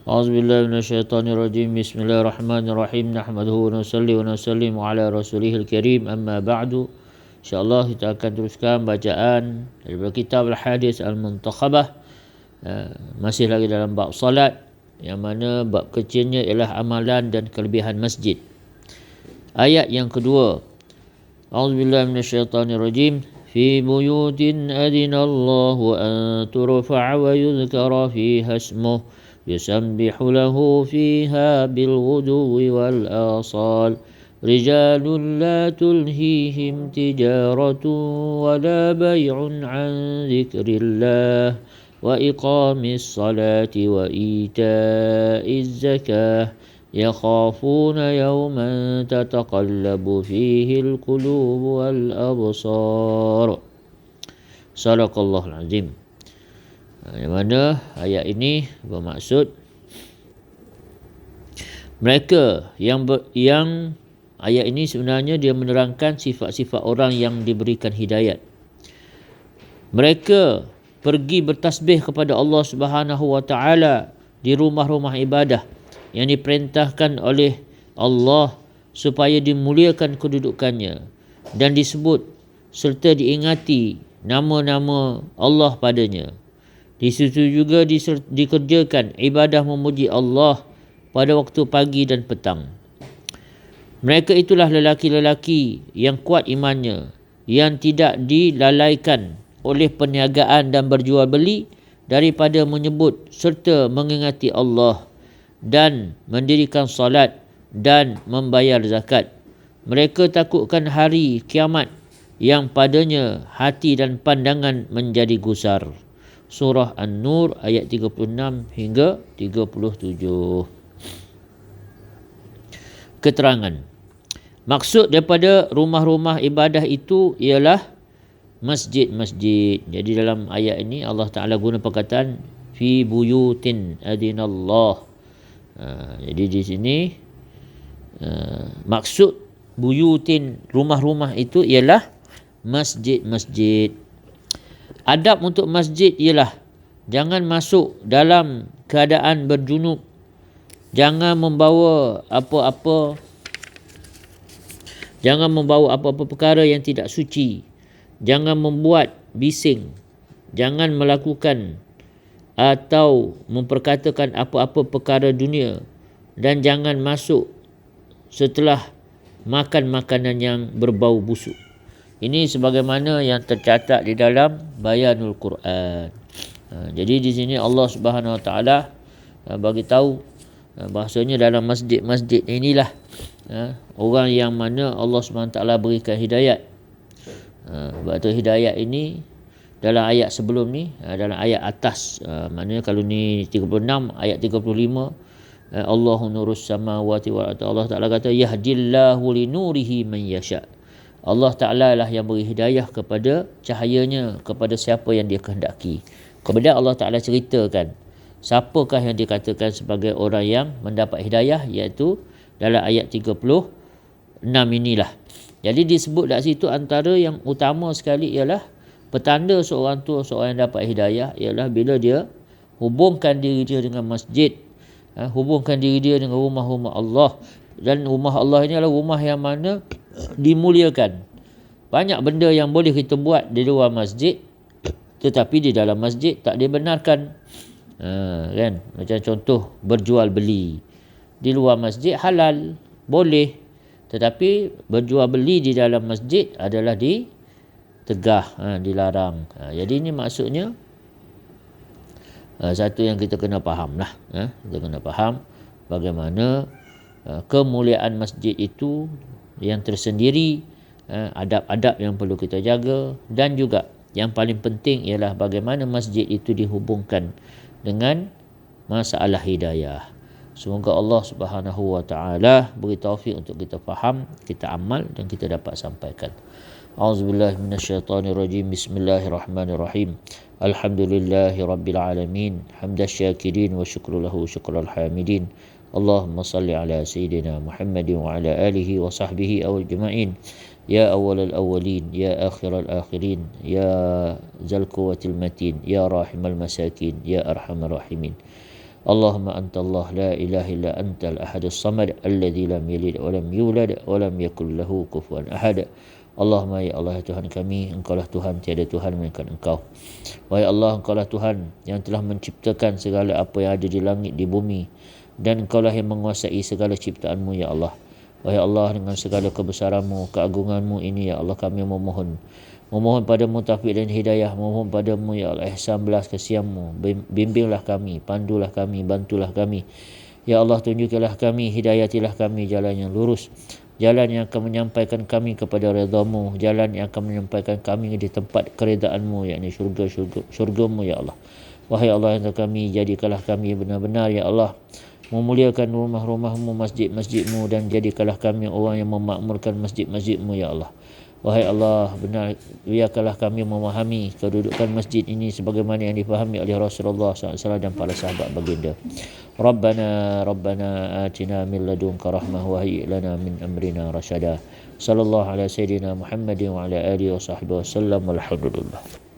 أعوذ بالله من الشيطان الرجيم. بسم الله الرحمن الرحيم. نحمده ونصلي ونسلم على رسوله الكريم. أما بعد. InsyaAllah kita akan teruskan bacaan daripada kitab Al-Hadis Al-Muntakhabah. Masih lagi dalam bab salat, yang mana bab kecilnya ialah amalan dan kelebihan masjid. Ayat yang kedua. A'udzu billahi minasyaitonir rajim. Fi buyutin adina Allahu an turfa'a wa yudhkara fiha ismuhu يسبح له فيها بالغدو والآصال رجال لا تلهيهم تجارة ولا بيع عن ذكر الله وإقام الصلاة وإيتاء الزكاة يخافون يوما تتقلب فيه القلوب والأبصار. صدق الله العظيم. Yang mana ayat ini bermaksud mereka yang ayat ini sebenarnya dia menerangkan sifat-sifat orang yang diberikan hidayat. Mereka pergi bertasbih kepada Allah Subhanahu wa taala di rumah-rumah ibadah yang diperintahkan oleh Allah supaya dimuliakan kedudukannya dan disebut serta diingati nama-nama Allah padanya. Di situ juga dikerjakan ibadah memuji Allah pada waktu pagi dan petang. Mereka itulah lelaki-lelaki yang kuat imannya, yang tidak dilalaikan oleh perniagaan dan berjual beli daripada menyebut serta mengingati Allah dan mendirikan salat dan membayar zakat. Mereka takutkan hari kiamat yang padanya hati dan pandangan menjadi gusar. Surah An-Nur ayat 36 hingga 37. Keterangan. Maksud daripada rumah-rumah ibadah itu ialah masjid-masjid. Jadi dalam ayat ini Allah Ta'ala guna perkataan fi buyutin adinallah. Jadi di sini maksud buyutin, rumah-rumah itu ialah masjid-masjid. Adab untuk masjid ialah jangan masuk dalam keadaan berjunub, jangan membawa apa-apa perkara yang tidak suci, jangan membuat bising, jangan melakukan atau memperkatakan apa-apa perkara dunia, dan jangan masuk setelah makan makanan yang berbau busuk. Ini sebagaimana yang tercatat di dalam Bayanul Quran. Jadi di sini Allah Subhanahu Wa Taala bagi tahu bahasanya dalam masjid-masjid inilah orang yang mana Allah Subhanahu Wa Taala berikan hidayat. Sebab tu hidayat ini dalam ayat sebelum ni, dalam ayat atas, maknanya kalau ni 36, ayat 35, Allahu nurus samawati wal ardi. Allah Taala kata yahdillahu linurihi man yasha. Allah Ta'ala lah yang beri hidayah kepada cahayanya kepada siapa yang dia kehendaki. Kemudian Allah Ta'ala ceritakan siapakah yang dikatakan sebagai orang yang mendapat hidayah, iaitu dalam ayat 36 inilah. Jadi disebut kat situ antara yang utama sekali ialah petanda seorang yang dapat hidayah ialah bila dia hubungkan diri dia dengan masjid, hubungkan diri dia dengan rumah-rumah Allah. Dan rumah Allah ini adalah rumah yang mana dimuliakan. Banyak benda yang boleh kita buat di luar masjid, tetapi di dalam masjid tak dibenarkan. Kan? Macam contoh berjual beli. Di luar masjid halal, boleh. Tetapi berjual beli di dalam masjid adalah ditegah, dilarang. Jadi ini maksudnya satu yang kita kena faham lah. Kita kena faham bagaimana kemuliaan masjid itu yang tersendiri, adab-adab yang perlu kita jaga, dan juga yang paling penting ialah bagaimana masjid itu dihubungkan dengan masalah hidayah. Semoga Allah Subhanahu wa taala beri taufik untuk kita faham, kita amal dan kita dapat sampaikan. A'udzubillahi minasyaitonirrajim. Bismillahirrahmanirrahim. Alhamdulillahirabbil alamin. Hamdasyakirin wa syukru lahu syukrul hamidin. Allahumma salli ala sayyidina Muhammadin wa ala alihi wa sahbihi ajma'in. Ya awwalal awwalin, ya akhiral akhirin, ya zal quwwatil matin, ya rahimal masakin, ya arhamar rahimin. Allahumma antallah la ilaha illa antal ahadus samad alladzi lam yalid wa lam yulad wa lam yakul lahu kufuwan ahad. Allahumma ya Allah, ya Tuhan kami, Engkaulah Tuhan, tiada Tuhan melainkan Engkau. Wahai Allah, Engkaulah Tuhan yang telah menciptakan segala apa yang ada di langit, di bumi, dan Engkaulah yang menguasai segala ciptaan-Mu, ya Allah. Wahai Allah, dengan segala kebesaran-Mu, keagungan-Mu ini, ya Allah, kami memohon padamu taufik dan hidayah, memohon padamu, ya Allah, ihsan belas kasihan-Mu, bimbinglah kami, pandulah kami, bantulah kami. Ya Allah, tunjukilah kami, hidayatilah kami jalan yang lurus, jalan yang akan menyampaikan kami kepada redha-Mu, jalan yang akan menyampaikan kami di tempat keredaan-Mu, yakni syurga-Mu, ya Allah. Wahai Allah yang kami, jadikanlah kami benar-benar, ya Allah, memuliakan rumah-rumah-Mu, masjid-masjid-Mu, dan jadikanlah kami orang yang memakmurkan masjid-masjid-Mu, ya Allah. Wahai Allah, benar, biarkanlah kami memahami kedudukan masjid ini sebagaimana yang difahami oleh Rasulullah SAW dan para sahabat baginda. Rabbana atina min ladunka rahmah wa hayyi lana min amrina rasyada. Sallallahu ala sayyidina Muhammadin wa ala alihi wa sahbihi wasallam. Walhamdulillah.